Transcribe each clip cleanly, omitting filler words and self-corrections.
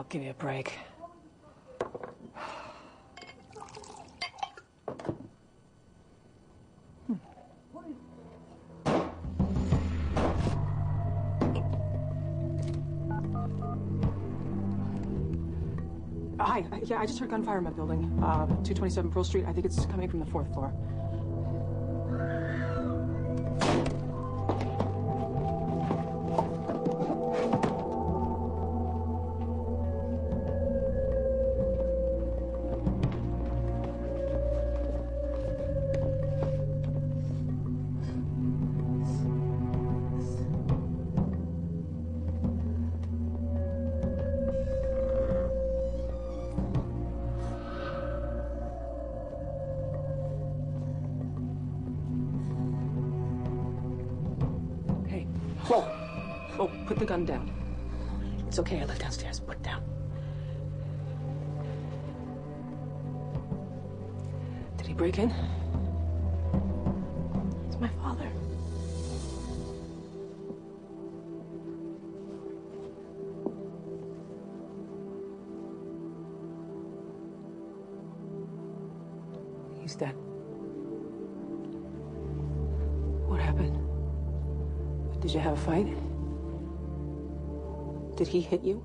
give me a break. Hi. Yeah, I just heard gunfire in my building. 227 Pearl Street. I think it's coming from the 4th floor. Put the gun down. It's okay, I live downstairs. Put it down. Did he break in? It's my father. He's dead. What happened? Did you have a fight? Did he hit you?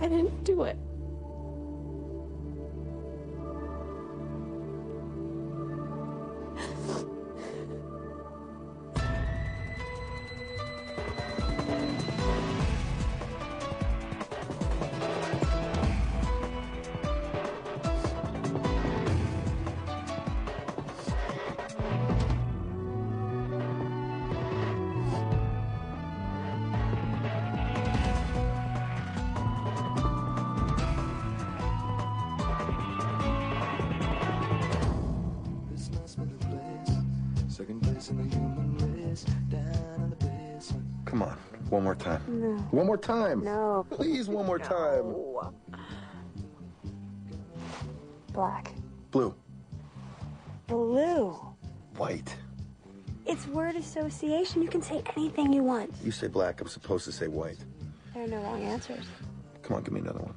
I didn't do it. Come on, one more time. No. One more time. No. Please, one more time. Black. Blue. Blue. White. It's word association. You can say anything you want. You say black, I'm supposed to say white. There are no wrong answers. Come on, give me another one.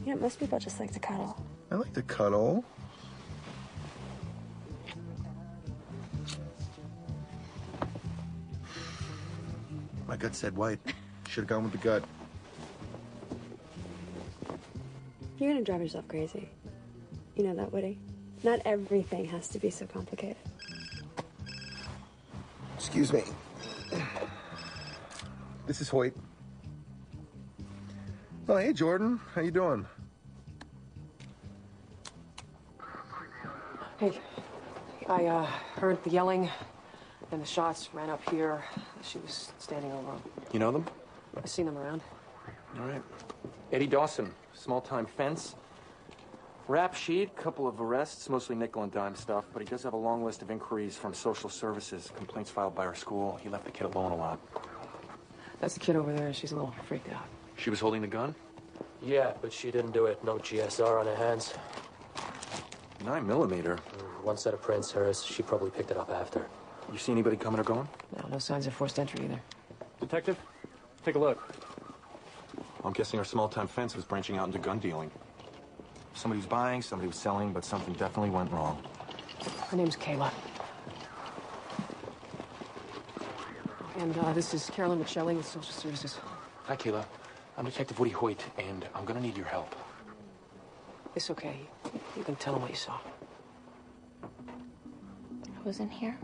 You know, most people just like to cuddle. I like to cuddle. My gut said white. Should have gone with the gut. You're gonna drive yourself crazy. You know that, Woody? Not everything has to be so complicated. Excuse me. This is Hoyt. Oh, hey, Jordan. How you doing? Hey, I heard the yelling and the shots, ran up here. She was standing over him. You know them? I seen them around. All right. Eddie Dawson, small-time fence. Rap sheet, couple of arrests, mostly nickel and dime stuff, but he does have a long list of inquiries from social services, complaints filed by our school. He left the kid alone a lot. That's the kid over there. She's a little freaked out. She was holding the gun? Yeah, but she didn't do it. No GSR on her hands. 9mm. One set of prints, hers. She probably picked it up after. You see anybody coming or going? No, no signs of forced entry either. Detective, take a look. I'm guessing our small-time fence was branching out into gun dealing. Somebody was buying, somebody was selling, but something definitely went wrong. Her name's Kayla. And this is Carolyn McShelly with Social Services. Hi, Kayla. I'm Detective Woody Hoyt, and I'm gonna need your help. It's okay. You can tell him what you saw. I was in here.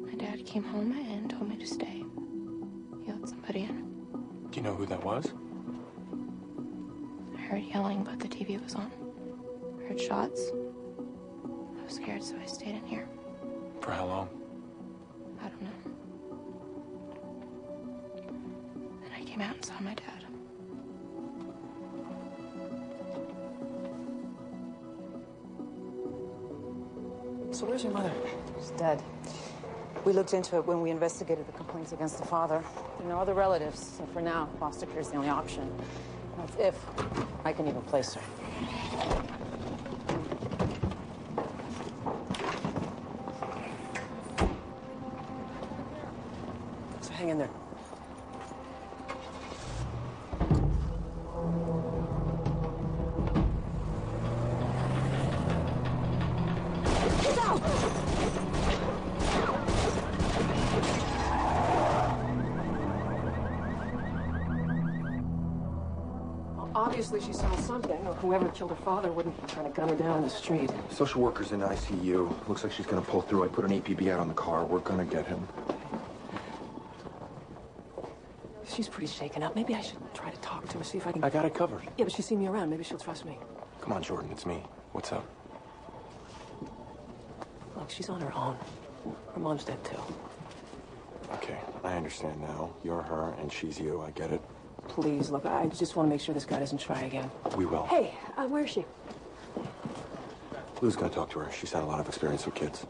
My dad came home and told me to stay. He let somebody in. Do you know who that was? I heard yelling, but the TV was on. I heard shots. I was scared, so I stayed in here. For how long? I don't know. Then I came out and saw my dad. So where's your mother? She's dead. We looked into it when we investigated the complaints against the father. There are no other relatives, so for now, foster care is the only option. That's if I can even place her. So hang in there. Obviously, she saw something, or whoever killed her father wouldn't be trying to gun her down in the street. Social worker's in ICU. Looks like she's gonna pull through. I put an APB out on the car. We're gonna get him. She's pretty shaken up. Maybe I should try to talk to her, see if I can... I got it covered. Yeah, but she's seen me around. Maybe she'll trust me. Come on, Jordan, it's me. What's up? Look, she's on her own. Her mom's dead, too. Okay, I understand now. You're her, and she's you. I get it. Please, look, I just want to make sure this guy doesn't try again. We will. Hey, where is she? Lou's gonna talk to her. She's had a lot of experience with kids.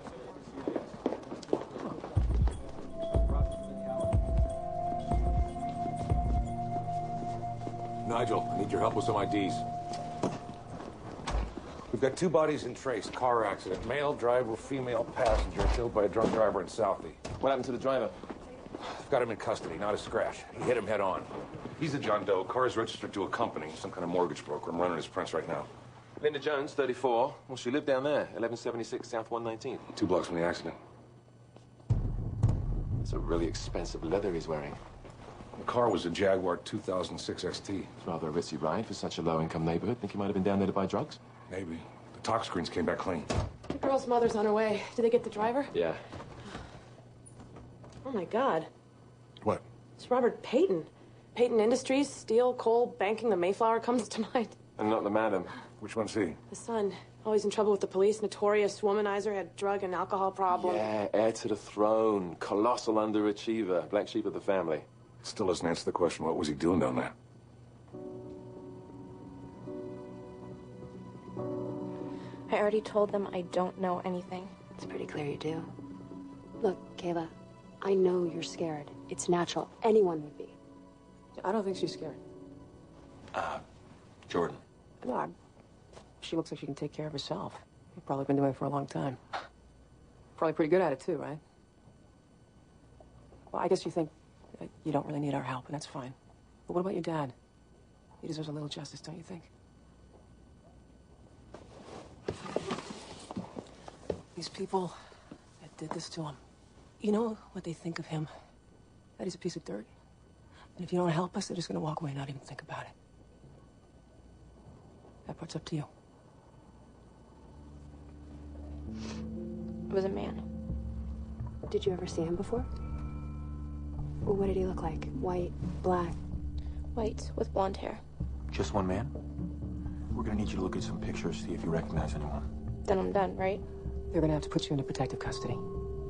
Nigel, I need your help with some IDs. We've got 2 bodies in Trace. Car accident. Male driver, female passenger killed by a drunk driver in Southie. What happened to the driver? I've got him in custody, not a scratch. He hit him head on. He's a John Doe. Car is registered to a company, some kind of mortgage broker. I'm running his prints right now. Linda Jones, 34. Well, she lived down there, 1176 South 119. 2 blocks from the accident. It's a really expensive leather he's wearing. The car was a Jaguar 2006 XT. It's rather a ritzy ride for such a low-income neighborhood. Think he might have been down there to buy drugs? Maybe. The talk screens came back clean. The girl's mother's on her way. Did they get the driver? Yeah. Oh, my God. What? It's Robert Payton. Payton Industries, steel, coal, banking, the Mayflower comes to mind. And not the madam. Which one's he? The son, always in trouble with the police, notorious womanizer, had drug and alcohol problem. Yeah, heir to the throne, colossal underachiever, black sheep of the family. Still doesn't answer the question, what was he doing down there? I already told them I don't know anything. It's pretty clear you do. Look, Kayla, I know you're scared. It's natural. Anyone would be. I don't think she's scared. Jordan. No, she looks like she can take care of herself. You've probably been doing it for a long time. Probably pretty good at it, too, right? Well, I guess you think that you don't really need our help, and that's fine. But what about your dad? He deserves a little justice, don't you think? These people that did this to him, you know what they think of him? That he's a piece of dirt. And if you don't help us, they're just going to walk away and not even think about it. That part's up to you. It was a man. Did you ever see him before? Well, what did he look like? White, black? White, with blonde hair. Just one man? We're gonna need you to look at some pictures, see if you recognize anyone. Then I'm done, right? They're going to have to put you into protective custody.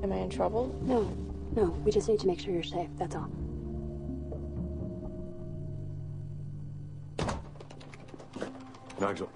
Am I in trouble? No, no. We just need to make sure you're safe. That's all. Nigel.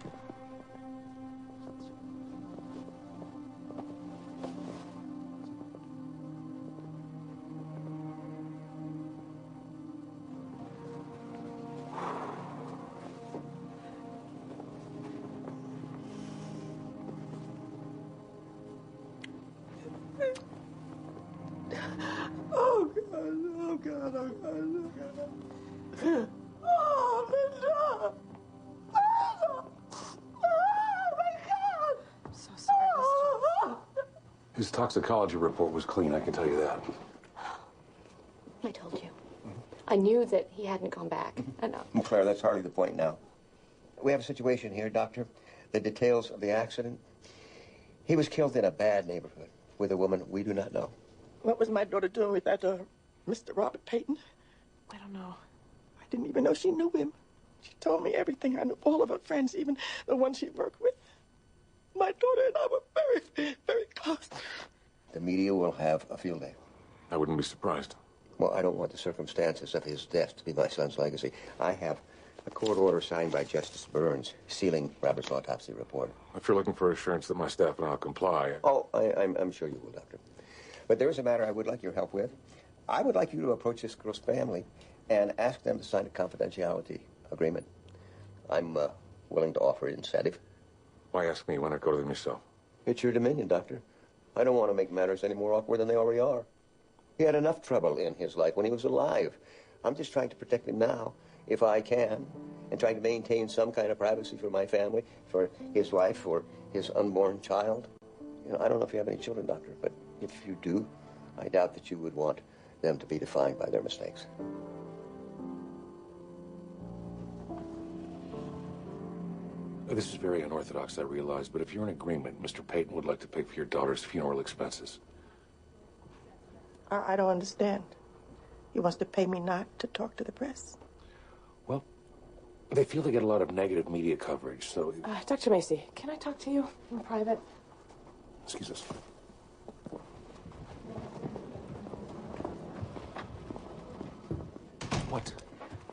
Oh, God, oh, God, oh, God, oh, God. Oh, Linda! So sorry, His toxicology report was clean, I can tell you that. I told you. I knew that he hadn't gone back. I know. Well, Claire, that's hardly the point now. We have a situation here, Doctor. The details of the accident. He was killed in a bad neighborhood with a woman we do not know. What was my daughter doing with that, Mr. Robert Payton? I don't know. I didn't even know she knew him. She told me everything. I knew all of her friends, even the ones she worked with. My daughter and I were very, very close. The media will have a field day. I wouldn't be surprised. Well, I don't want the circumstances of his death to be my son's legacy. I have a court order signed by Justice Burns sealing Robert's autopsy report. If you're looking for assurance that my staff and I'll comply... Oh, I'm sure you will, Doctor. But there is a matter I would like your help with. I would like you to approach this girl's family and ask them to sign a confidentiality agreement. I'm willing to offer an incentive. Why ask me? Why not go to them yourself? It's your dominion, Doctor. I don't want to make matters any more awkward than they already are. He had enough trouble in his life when he was alive. I'm just trying to protect him now, if I can, and trying to maintain some kind of privacy for my family, for his wife, for his unborn child. You know, I don't know if you have any children, Doctor, but if you do, I doubt that you would want them to be defined by their mistakes. This is very unorthodox, I realize, but if you're in agreement, Mr. Payton would like to pay for your daughter's funeral expenses. I don't understand. He wants to pay me not to talk to the press. Well, they feel they get a lot of negative media coverage, so... Dr. Macy, can I talk to you in private? Excuse us. What?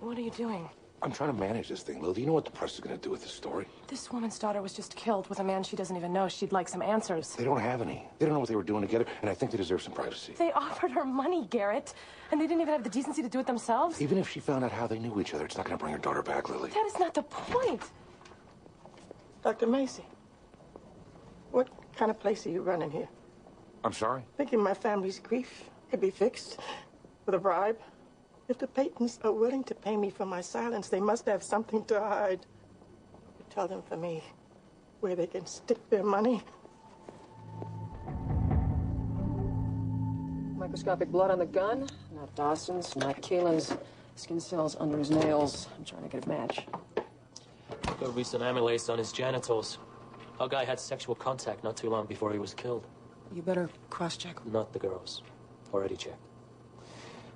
What are you doing? I'm trying to manage this thing, Lil. Do you know what the press is going to do with this story? This woman's daughter was just killed with a man she doesn't even know. She'd like some answers. They don't have any. They don't know what they were doing together, and I think they deserve some privacy. They offered her money, Garrett, and they didn't even have the decency to do it themselves. Even if she found out how they knew each other, it's not going to bring her daughter back, Lily. That is not the point. Dr. Macy, what kind of place are you running here? I'm sorry? Thinking my family's grief could be fixed with a bribe? If the Paytons are willing to pay me for my silence, they must have something to hide. You tell them for me where they can stick their money. Microscopic blood on the gun. Not Dawson's, not Keelan's. Skin cells under his nails. I'm trying to get a match. Could be some amylase on his genitals. Our guy had sexual contact not too long before he was killed. You better cross-check. Not the girls. Already checked.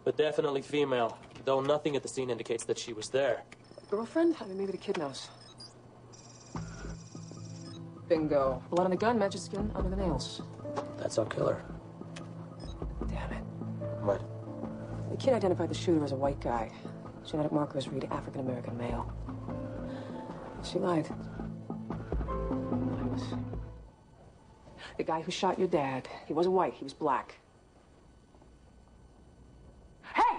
But definitely female, though nothing at the scene indicates that she was there. Girlfriend? I mean, maybe the kid knows. Bingo. Blood on the gun matches skin under the nails. That's our killer. Damn it. What? The kid identified the shooter as a white guy. Genetic markers read African-American male. She lied. The guy who shot your dad, he wasn't white, he was black. Hey!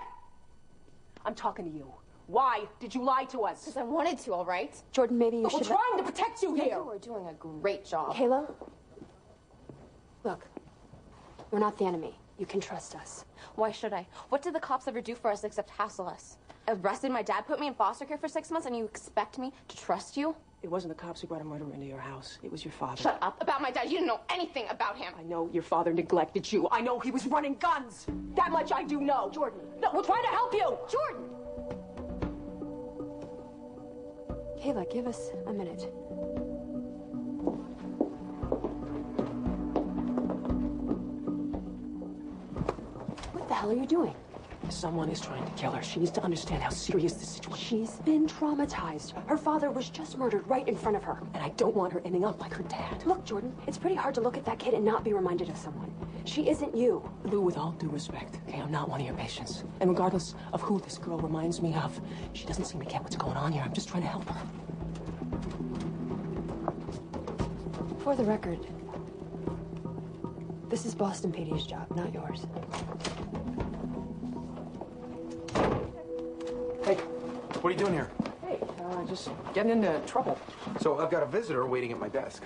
I'm talking to you. Why did you lie to us? Because I wanted to, all right? Jordan, maybe you We're should... trying to protect you here. You are doing a great job. Kayla? Look, we're not the enemy. You can trust us. Why should I? What did the cops ever do for us except hassle us? Arrested my dad, put me in foster care for 6 months, and you expect me to trust you? It wasn't the cops who brought a murderer into your house. It was your father. Shut up about my dad. You didn't know anything about him. I know your father neglected you. I know he was running guns. That much I do know. Jordan. No, we're trying to help you. Jordan! Kayla, give us a minute. What the hell are you doing? Someone is trying to kill her. She needs to understand how serious this situation is. She's been traumatized. Her father was just murdered right in front of her. And I don't want her ending up like her dad. Look, Jordan, it's pretty hard to look at that kid and not be reminded of someone. She isn't you. Lou, with all due respect, okay, I'm not one of your patients. And regardless of who this girl reminds me of, she doesn't seem to get what's going on here. I'm just trying to help her. For the record, this is Boston PD's job, not yours. Hey, what are you doing here? Hey, just getting into trouble. So I've got a visitor waiting at my desk.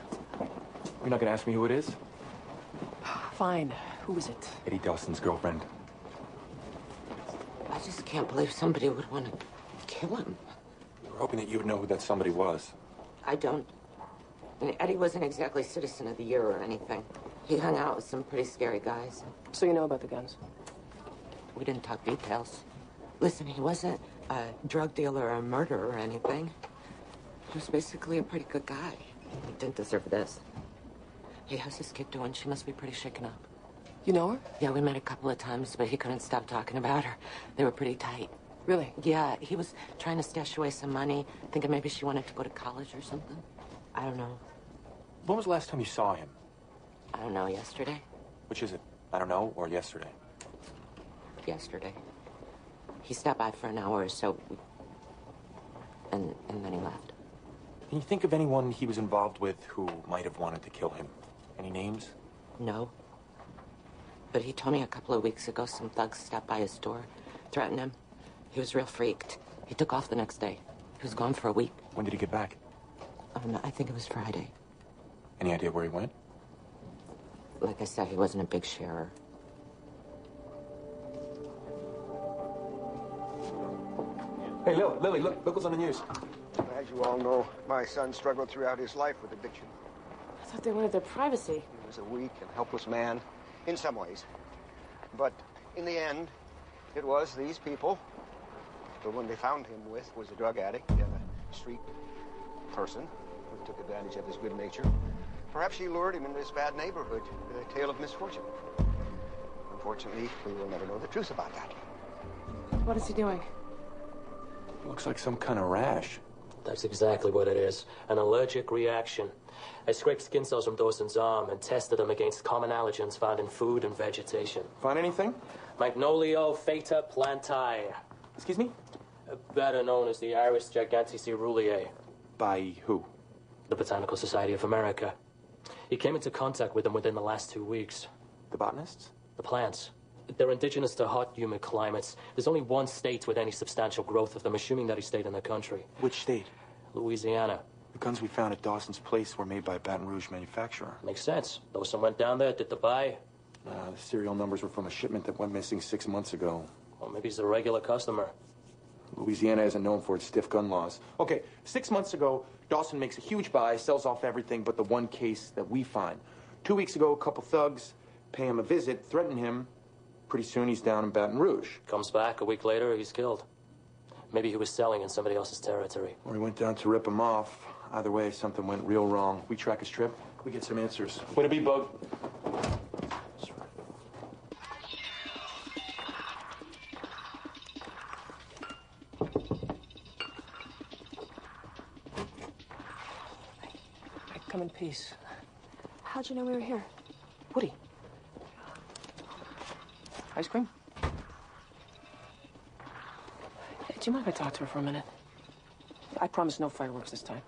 You're not gonna ask me who it is? Fine. Who is it? Eddie Dawson's girlfriend. I just can't believe somebody would want to kill him. We were hoping that you would know who that somebody was. I don't. I mean, Eddie wasn't exactly Citizen of the Year or anything. He hung out with some pretty scary guys. So you know about the guns? We didn't talk details. Listen, he wasn't a drug dealer or a murderer or anything. He was basically a pretty good guy. He didn't deserve this. Hey, how's this kid doing? She must be pretty shaken up. You know her? Yeah, we met a couple of times, but he couldn't stop talking about her. They were pretty tight. Really? Yeah, he was trying to stash away some money, thinking maybe she wanted to go to college or something. I don't know. When was the last time you saw him? I don't know, yesterday? Which is it? I don't know, or yesterday? Yesterday. He stopped by for an hour or so, and then he left. Can you think of anyone he was involved with who might have wanted to kill him? Any names? No. But he told me a couple of weeks ago some thugs stopped by his door, threatened him. He was real freaked. He took off the next day. He was gone for a week. When did he get back? No, I think it was Friday. Any idea where he went? Like I said, he wasn't a big sharer. Hey, Lily, look what's on the news. As you all know, my son struggled throughout his life with addiction. I thought they wanted their privacy. He was a weak and helpless man, in some ways. But in the end, it was these people. The one they found him with was a drug addict and a street person Elizabeth took advantage of his good nature. Perhaps she lured him into this bad neighborhood with a tale of misfortune. Unfortunately, we will never know the truth about that. What is he doing? Looks like some kind of rash. That's exactly what it is. An allergic reaction. I scraped skin cells from Dawson's arm and tested them against common allergens found in food and vegetation. Find anything? Magnolio fata plantae. Excuse me? Better known as the Iris giganticeruleae. By who? The Botanical Society of America. He came into contact with them within the last 2 weeks. The botanists? The plants. They're indigenous to hot, humid climates. There's only one state with any substantial growth of them, assuming that he stayed in the country. Which state? Louisiana. The guns we found at Dawson's place were made by a Baton Rouge manufacturer. Makes sense. Dawson went down there, did the buy. The serial numbers were from a shipment that went missing 6 months ago. Well, maybe he's a regular customer. Louisiana isn't known for its stiff gun laws. Okay, 6 months ago, Dawson makes a huge buy, sells off everything but the one case that we find. 2 weeks ago, a couple thugs pay him a visit, threaten him. Pretty soon, he's down in Baton Rouge. Comes back, a week later, he's killed. Maybe he was selling in somebody else's territory. Or he went down to rip him off. Either way, something went real wrong. We track his trip, we get some answers. Way to be, Bug. Come in peace. How'd you know we were here? Woody. Ice cream? Hey, do you mind if I talk to her for a minute? I promise no fireworks this time.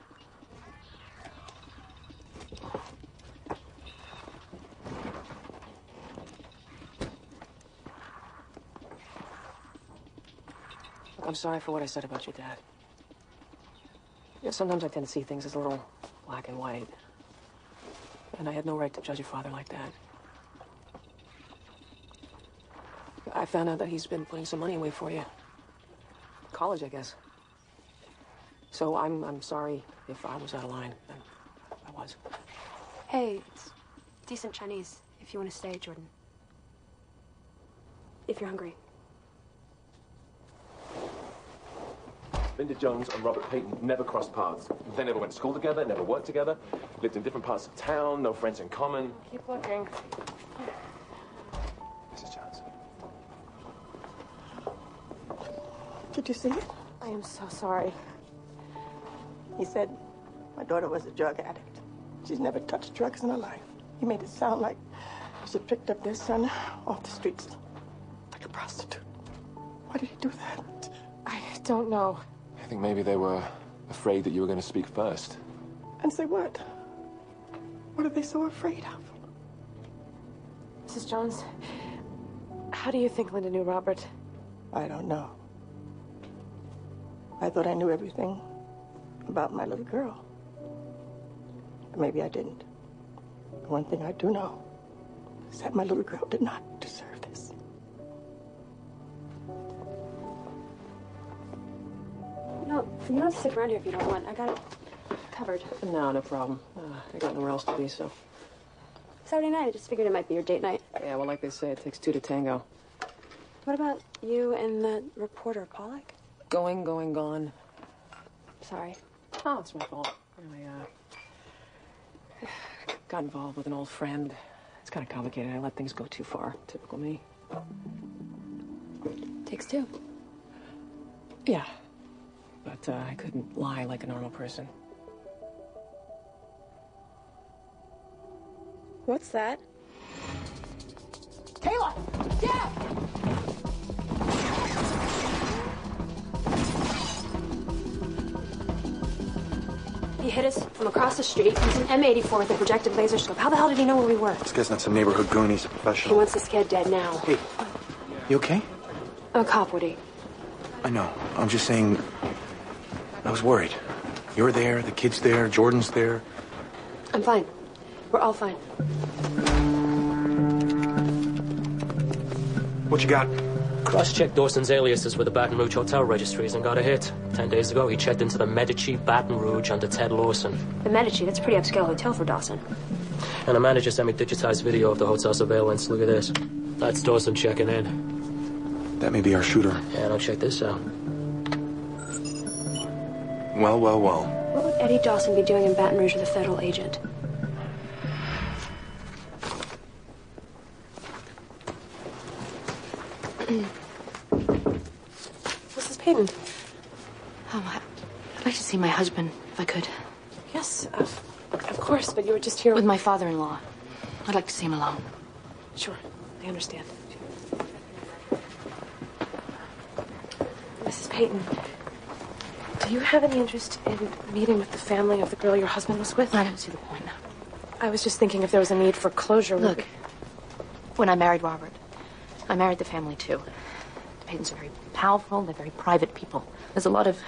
Look, I'm sorry for what I said about your dad. Yeah, sometimes I tend to see things as a little black and white. And I had no right to judge your father like that. I found out that he's been putting some money away for you. College, I guess. So I'm sorry if I was out of line. I was. Hey, it's decent Chinese if you want to stay, Jordan. If you're hungry. Linda Jones and Robert Payton never crossed paths. They never went to school together, never worked together, lived in different parts of town, no friends in common. Keep looking. Mrs. Jones. Did you see it? I am so sorry. He said my daughter was a drug addict. She's never touched drugs in her life. He made it sound like she picked up their son off the streets like a prostitute. Why did he do that? I don't know. I think maybe they were afraid that you were going to speak first. And say what? What are they so afraid of? Mrs. Jones, how do you think Linda knew Robert? I don't know. I thought I knew everything about my little girl. Maybe I didn't. The one thing I do know is that my little girl did not deserve this. No, you don't have to stick around here if you don't want. I got it covered. No, no problem. I got nowhere else to be, so. Saturday night, I just figured it might be your date night. Yeah, well, like they say, it takes two to tango. What about you and that reporter, Pollock? Going, gone. Sorry. Oh, it's my fault. I got involved with an old friend. It's kind of complicated. I let things go too far. Typical me. Takes two. Yeah. But I couldn't lie like a normal person. What's that? Kayla! Dad! He hit us from across the street. He's an M84 with a projected laser scope. How the hell did he know where we were? This guy's not some neighborhood goon. He's a He professional. wants this kid dead now. Hey, you okay? I'm a cop, Woody. I know. I'm just saying, I was worried. You're there, the kid's there, Jordan's there. I'm fine. We're all fine. What you got? Cross-checked Dawson's aliases with the Baton Rouge hotel registries and got a hit. 10 days ago, he checked into the Medici Baton Rouge under Ted Lawson. The Medici, that's a pretty upscale hotel for Dawson. And the manager sent me digitized video of the hotel surveillance. Look at this. That's Dawson checking in. That may be our shooter. Yeah, now check this out. Well. What would Eddie Dawson be doing in Baton Rouge with a federal agent? Mrs. Payton. Oh, I'd like to see my husband, if I could. Yes, of course, but you were just here with my father-in-law. I'd like to see him alone. Sure, I understand. Mrs. Payton, do you have any interest in meeting with the family of the girl your husband was with? I don't see the point now. I was just thinking if there was a need for closure. Look, when I married Robert, I married the family too. The Paytons are very powerful, they're very private people. There's a lot of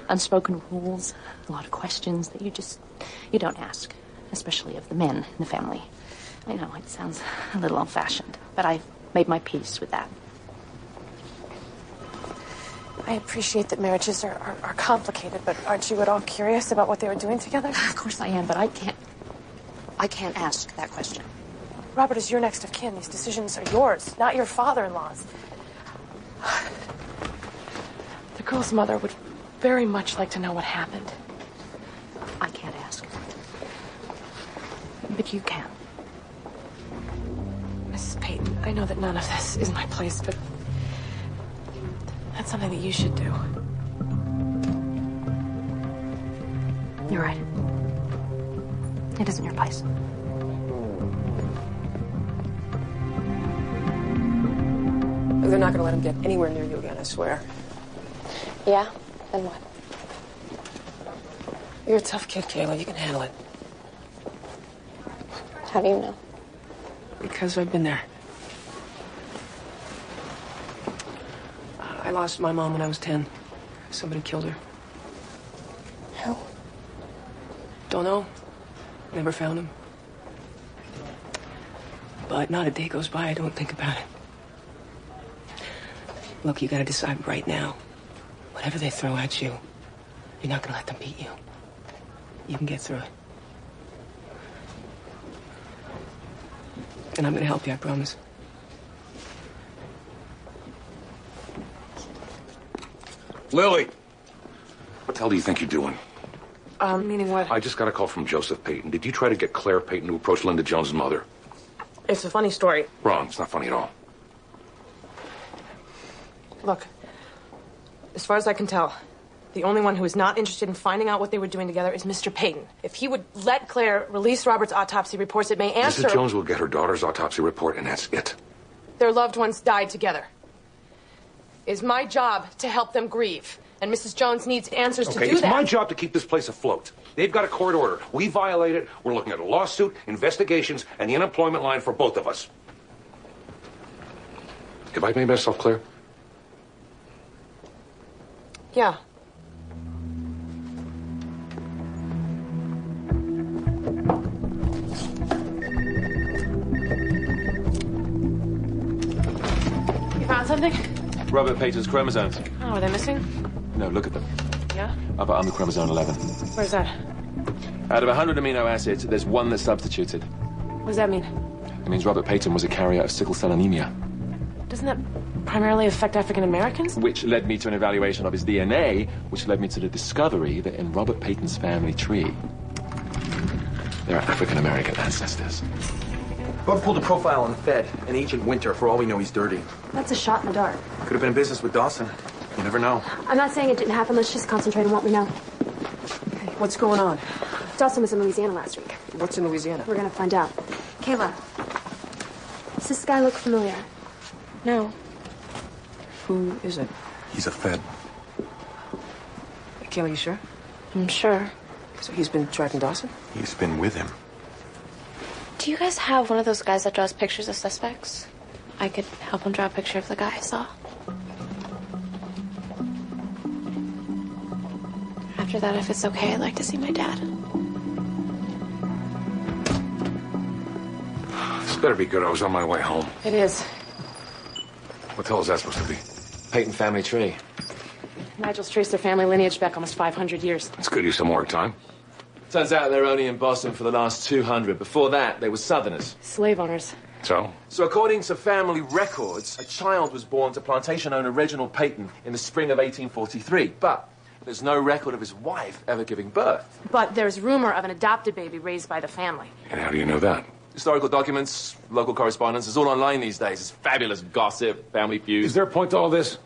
unspoken rules, a lot of questions that you don't ask, especially of the men in the family. I know, it sounds a little old-fashioned, but I've made my peace with that. I appreciate that marriages are complicated, but aren't you at all curious about what they were doing together? Of course I am, but I can't ask that question. Robert is your next of kin. These decisions are yours, not your father-in-law's. The girl's mother would very much like to know what happened. I can't ask. But you can. Mrs. Payton, I know that none of this is my place, but that's something that you should do. You're right. It isn't your place. They're not going to let him get anywhere near you again, I swear. Yeah? Then what? You're a tough kid, Kayla. You can handle it. How do you know? Because I've been there. I lost my mom when I was 10. Somebody killed her. Who? Don't know. Never found him. But not a day goes by I don't think about it. Look, you gotta decide right now. Whatever they throw at you, you're not gonna let them beat you. You can get through it. And I'm gonna help you, I promise. Lily! What the hell do you think you're doing? Meaning what? I just got a call from Joseph Payton. Did you try to get Claire Payton to approach Linda Jones' mother? It's a funny story. Wrong. It's not funny at all. Look, as far as I can tell, the only one who is not interested in finding out what they were doing together is Mr. Payton. If he would let Claire release Robert's autopsy reports, it may answer... Mrs. Jones will get her daughter's autopsy report, and that's it. Their loved ones died together. It's my job to help them grieve, and Mrs. Jones needs answers to do that. Okay, it's my job to keep this place afloat. They've got a court order. We violate it. We're looking at a lawsuit, investigations, and the unemployment line for both of us. Have I made myself clear? Yeah. You found something? Robert Payton's chromosomes. Oh, are they missing? No, look at them. Yeah? Up on the chromosome 11. Where's that? Out of 100 amino acids, there's one that's substituted. What does that mean? It means Robert Payton was a carrier of sickle cell anemia. Doesn't that primarily affect African Americans? Which led me to an evaluation of his DNA, which led me to the discovery that in Robert Payton's family tree, there are African American ancestors. Whoever pulled a profile on Fed and Agent Winter, for all we know, he's dirty. That's a shot in the dark. Could have been in business with Dawson. You never know. I'm not saying it didn't happen. Let's just concentrate on what we know. What's going on? Dawson was in Louisiana last week. What's in Louisiana? We're gonna find out. Kayla, does this guy look familiar? No. Who is it? He's a Fed. Kayla, you sure? I'm sure. So he's been tracking Dawson? He's been with him. Do you guys have one of those guys that draws pictures of suspects? I could help him draw a picture of the guy I saw. After that, if it's okay, I'd like to see my dad. This better be good. I was on my way home. It is. What the hell is that supposed to be? Payton family tree. Nigel's traced their family lineage back almost 500 years. That's good use of more time. Turns out they're only in Boston for the last 200. Before that, they were Southerners. Slave owners. So? So according to family records, a child was born to plantation owner Reginald Payton in the spring of 1843. But There's no record of his wife ever giving birth. But there's rumor of an adopted baby raised by the family. And how do you know that? Historical documents, local correspondence, it's all online these days. It's fabulous gossip, family feuds. Is there a point to all this?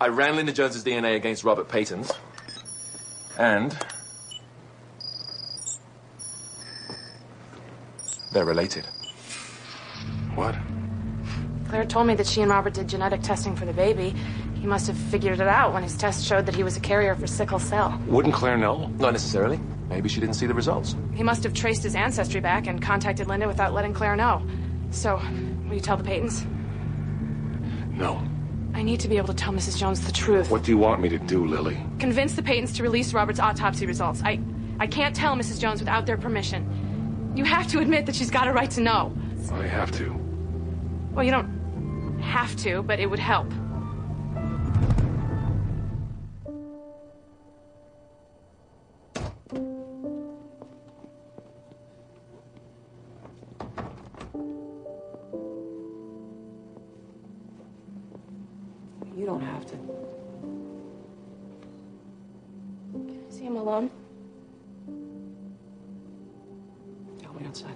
I ran Linda Jones's DNA against Robert Payton's. And they're related. What? Claire told me that she and Robert did genetic testing for the baby. He must have figured it out when his test showed that he was a carrier for sickle cell. Wouldn't Claire know? Not necessarily. Maybe she didn't see the results. He must have traced his ancestry back and contacted Linda without letting Claire know. So, will you tell the Paytons? No. I need to be able to tell Mrs. Jones the truth. What do you want me to do, Lily? Convince the Paytons to release Robert's autopsy results. I can't tell Mrs. Jones without their permission. You have to admit that she's got a right to know. I have to. Well, you don't have to, but it would help. You don't have to. Can I see him alone? I'll wait outside.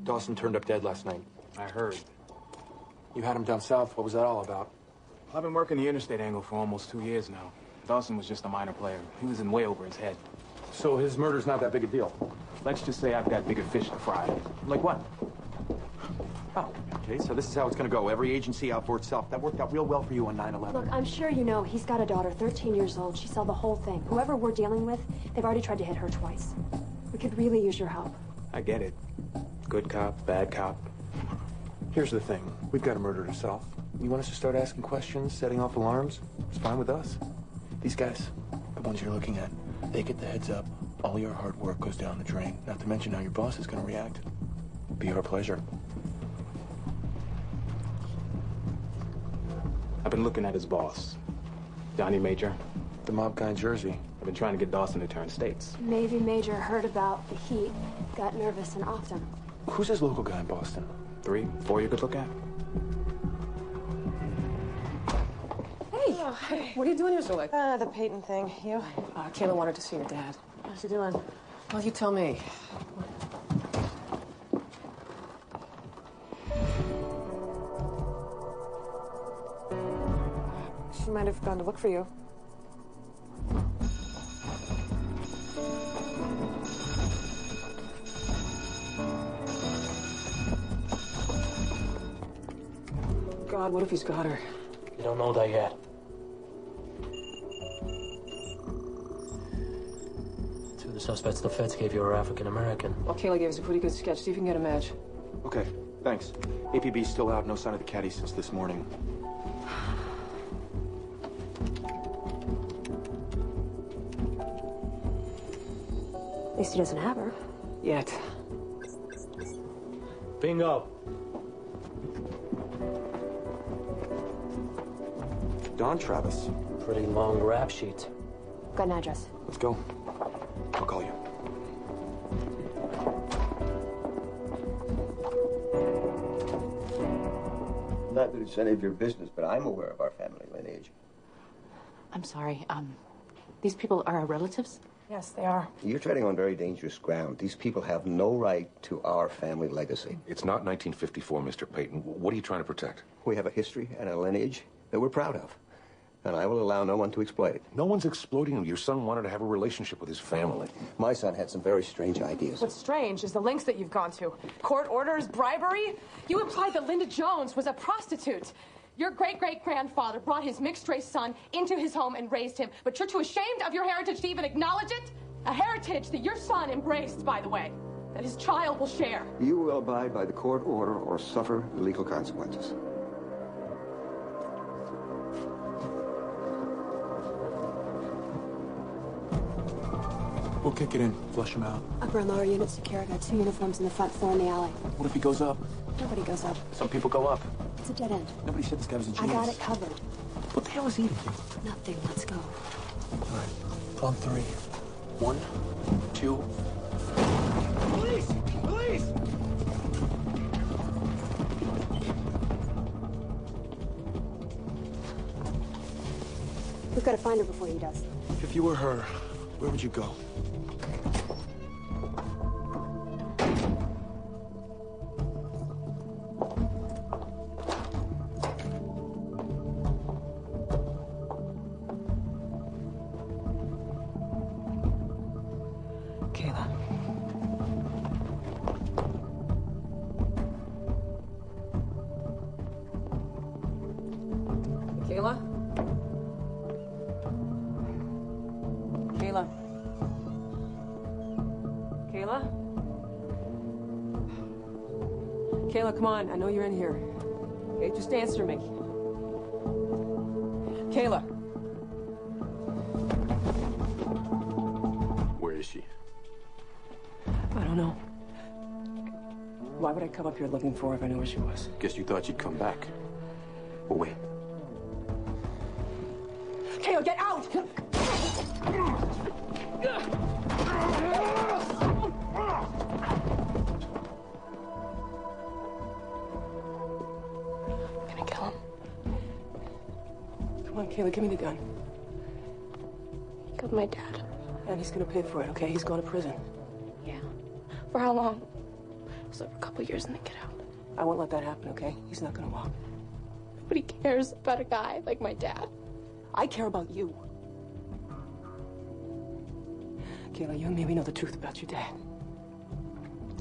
Dawson turned up dead last night. I heard. You had him down south. What was that all about? I've been working the interstate angle for almost 2 years now. Dawson was just a minor player. He was in way over his head. So his murder's not that big a deal? Let's just say I've got bigger fish to fry. Like what? Oh, okay, so this is how it's gonna go. Every agency out for itself. That worked out real well for you on 9/11. Look, I'm sure you know he's got a daughter, 13 years old. She saw the whole thing. Whoever we're dealing with, they've already tried to hit her twice. We could really use your help. I get it. Good cop, bad cop. Here's the thing. We've got a murder to solve. You want us to start asking questions, setting off alarms? It's fine with us. These guys, the ones you're looking at, they get the heads up. All your hard work goes down the drain. Not to mention how your boss is going to react. Be our pleasure. I've been looking at his boss, Johnny Major. The mob guy in Jersey. I've been trying to get Dawson to turn states. Maybe Major heard about the heat, got nervous and offed him. Who's his local guy in Boston? 3, 4 you could look at. Hey, what are you doing here so late? The Payton thing. You? Kayla wanted to see her dad. How's she doing? Well, you tell me. She might have gone to look for you. God, what if he's got her? You don't know that yet. Two of the suspects the feds gave you are African American. Well, Kayla gave us a pretty good sketch. See if you can get a match. Okay, thanks. APB's still out. No sign of the caddy since this morning. At least he doesn't have her. Yet. Bingo. Don Travis. Pretty long rap sheet. Got an address. Let's go. I'll call you. Not that it's any of your business, but I'm aware of our family lineage. I'm sorry. These people are our relatives? Yes, they are. You're treading on very dangerous ground. These people have no right to our family legacy. It's not 1954, Mr. Payton. What are you trying to protect? We have a history and a lineage that we're proud of. And I will allow no one to exploit it. No one's exploiting him. Your son wanted to have a relationship with his family. My son had some very strange ideas. What's strange is the lengths that you've gone to. Court orders, bribery. You implied that Linda Jones was a prostitute. Your great-great-grandfather brought his mixed-race son into his home and raised him, but you're too ashamed of your heritage to even acknowledge it? A heritage that your son embraced, by the way, that his child will share. You will abide by the court order or suffer the legal consequences. We'll kick it in. Flush him out. Upper and lower units secure. I got 2 uniforms in the front, 4 in the alley. What if he goes up? Nobody goes up. Some people go up. It's a dead end. Nobody said this guy was a I genius. got it covered. What the hell is he eating? Nothing. Let's go. All right. On 3. 1, 2. Police! Police! got to find her before he does. If you were her, where would you go? Kayla. Kayla? Kayla? Kayla? Kayla, come on. I know you're in here. Okay, just answer me. Kayla. Where is she? I don't know. Why would I come up here looking for her if I knew where she was? Guess you thought she'd come back. Well, wait. Kayla, get out! I'm gonna kill him. Come on, Kayla, give me the gun. He killed my dad. And he's gonna pay for it, okay? He's going to prison. Yeah. For how long? So for a couple years and then get out. I won't let that happen, okay? He's not gonna walk. Nobody cares about a guy like my dad. I care about you. Kayla, you maybe know the truth about your dad.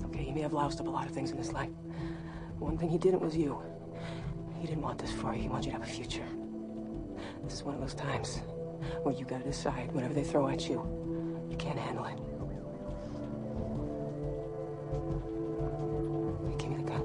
Okay, he may have loused up a lot of things in his life. One thing he didn't was you. He didn't want this for you. He wanted you to have a future. This is one of those times where you gotta decide whatever they throw at you, you can't handle it. Hey, give me the gun.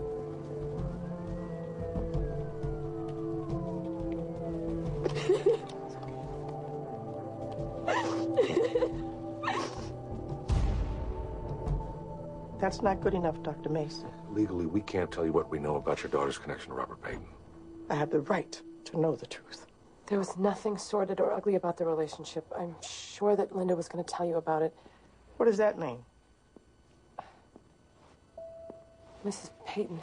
That's not good enough, Dr. Mason. Legally, we can't tell you what we know about your daughter's connection to Robert Payton. I have the right to know the truth. There was nothing sordid or ugly about the relationship. I'm sure that Linda was going to tell you about it. What does that mean? Mrs. Payton.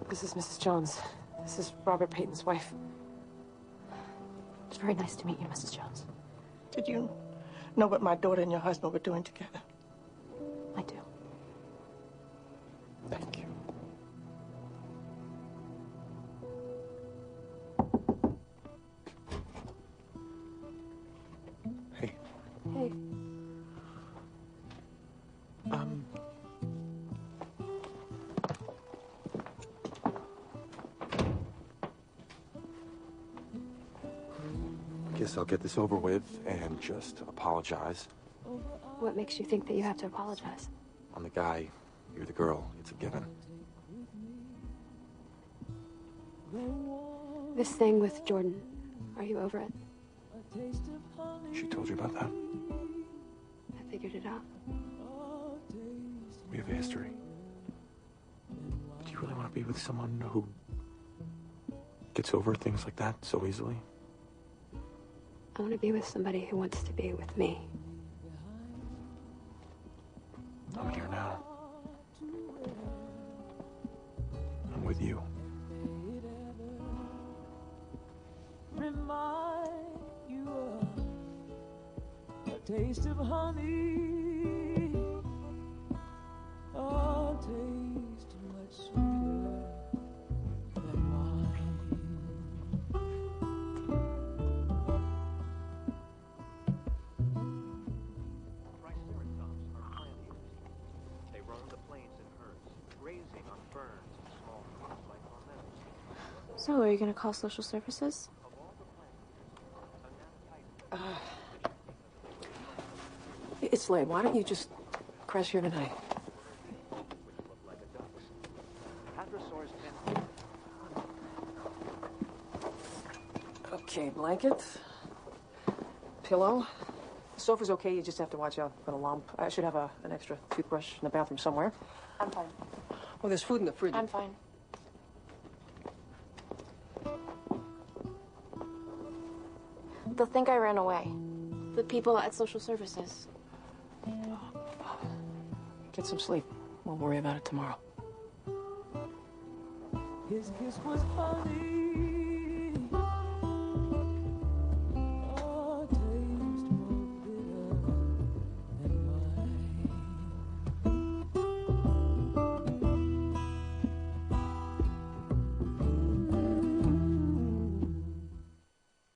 This is Mrs. Jones. This is Robert Payton's wife. It's very nice to meet you, Mrs. Jones. Did you know what my daughter and your husband were doing together? I do. Thank you. Hey. Hey. Guess I'll get this over with and just apologize. What makes you think that you have to apologize? I'm the guy, you're the girl. It's a given. This thing with Jordan, are you over it? She told you about that? I figured it out. We have a history. Do you really want to be with someone who gets over things like that so easily? I want to be with somebody who wants to be with me. I'm here now. I'm with you. Remind you of a taste of honey, a taste much sweeter than mine. They roam the plains in herds, grazing on ferns and small crops like palmettos. So, are you going to call social services? It's late. Why don't you just crash here tonight? Okay, blanket, pillow. The sofa's okay. You just have to watch out for the lump. I should have an extra toothbrush in the bathroom somewhere. I'm fine. Well, there's food in the fridge. I'm fine. They'll think I ran away. The people at social services. Get some sleep. We'll worry about it tomorrow. His kiss was honey.